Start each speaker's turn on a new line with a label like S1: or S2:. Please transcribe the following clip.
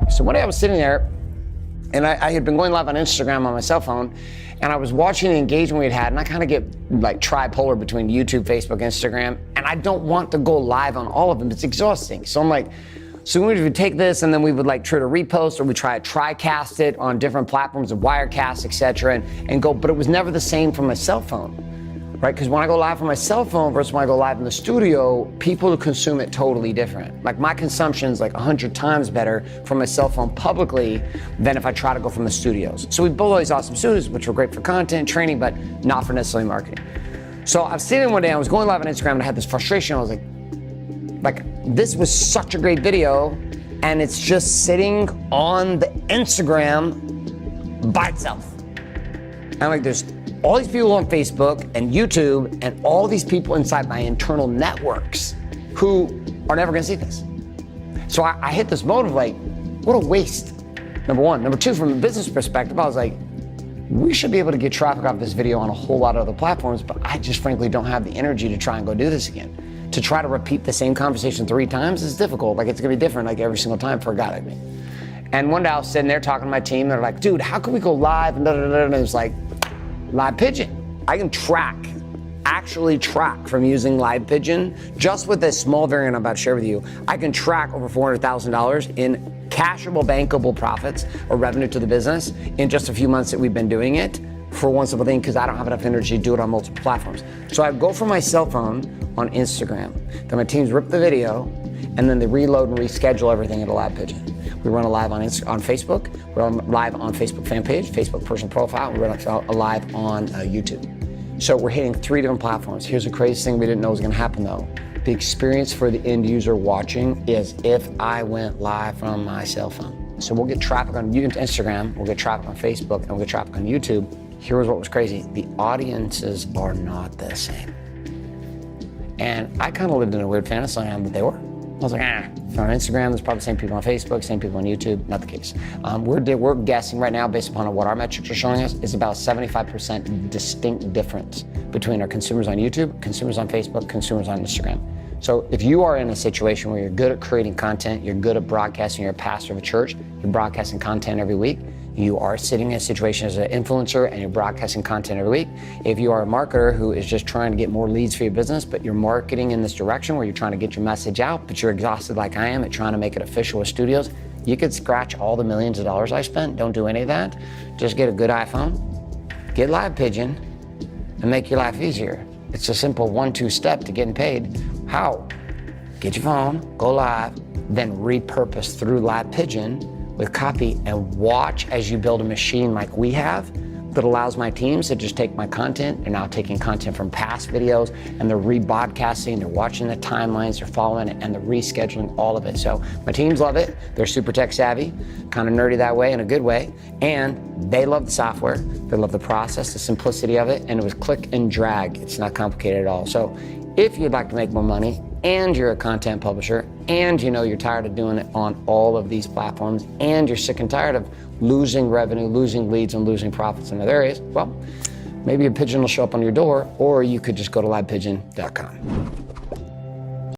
S1: So one day I was sitting there, and I had been going live on Instagram on my cell phone, and I was watching the engagement we had, and I kind of get like tripolar between YouTube, Facebook, Instagram, and I don't want to go live on all of them. It's exhausting. So I'm like, so we would take this, and then we would like try to repost, or we try to TriCast it on different platforms of Wirecast, etc., and go, but it was never the same from my cell phone, right? Because when I go live from my cell phone versus when I go live in the studio, people consume it totally different. Like my consumption's like 100 times better from my cell phone publicly than if I try to go from the studios. So we built all these awesome studios, which were great for content, training, but not for necessarily marketing. So I was sitting one day, I was going live on Instagram, and I had this frustration. I was like, this was such a great video, and it's just sitting on the Instagram by itself. And like, there's all these people on Facebook and YouTube and all these people inside my internal networks who are never gonna see this. So I hit this mode of like, what a waste, number one. Number two, from a business perspective, I was like, we should be able to get traffic off this video on a whole lot of other platforms, but I just frankly don't have the energy to try and go do this again. To try to repeat the same conversation 3 times is difficult. Like, it's gonna be different like every single time for a guy like me. And one day I was sitting there talking to my team, they're like, dude, how can we go live? And it was like, Live Pigeon. I can actually track from using Live Pigeon, just with this small variant I'm about to share with you. I can track over $400,000 in cashable, bankable profits or revenue to the business in just a few months that we've been doing it, for one simple thing, because I don't have enough energy to do it on multiple platforms. So I go from my cell phone on Instagram, then my teams rip the video, and then they reload and reschedule everything into Live Pigeon. We run a live on Facebook, we run live on Facebook fan page, Facebook personal profile, we run a live on YouTube. So we're hitting 3 different platforms. Here's the craziest thing we didn't know was gonna happen though. The experience for the end user watching is if I went live from my cell phone. So we'll get traffic on Instagram, we'll get traffic on Facebook, and we'll get traffic on YouTube. Here's what was crazy. The audiences are not the same. And I kind of lived in a weird fantasy land that they were. I was like, if on Instagram, there's probably the same people on Facebook, same people on YouTube. Not the case. We're guessing right now, based upon what our metrics are showing us, is about 75% distinct difference between our consumers on YouTube, consumers on Facebook, consumers on Instagram. So if you are in a situation where you're good at creating content, you're good at broadcasting, you're a pastor of a church, you're broadcasting content every week, you are sitting in a situation as an influencer and you're broadcasting content every week. If you are a marketer who is just trying to get more leads for your business, but you're marketing in this direction where you're trying to get your message out, but you're exhausted like I am at trying to make it official with studios, you could scratch all the millions of dollars I spent. Don't do any of that. Just get a good iPhone, get Live Pigeon, and make your life easier. It's a simple 1-2 step to getting paid. How? Get your phone, go live, then repurpose through Live Pigeon with copy, and watch as you build a machine like we have that allows my teams to just take my content. They're now taking content from past videos and they're rebroadcasting, they're watching the timelines, they're following it, and they're rescheduling all of it. So my teams love it. They're super tech savvy, kind of nerdy that way in a good way, and they love the software. They love the process, the simplicity of it, and it was click and drag. It's not complicated at all. So if you'd like to make more money, and you're a content publisher, and you know you're tired of doing it on all of these platforms, and you're sick and tired of losing revenue, losing leads, and losing profits in other areas, well, maybe a pigeon will show up on your door, or you could just go to livepigeon.com.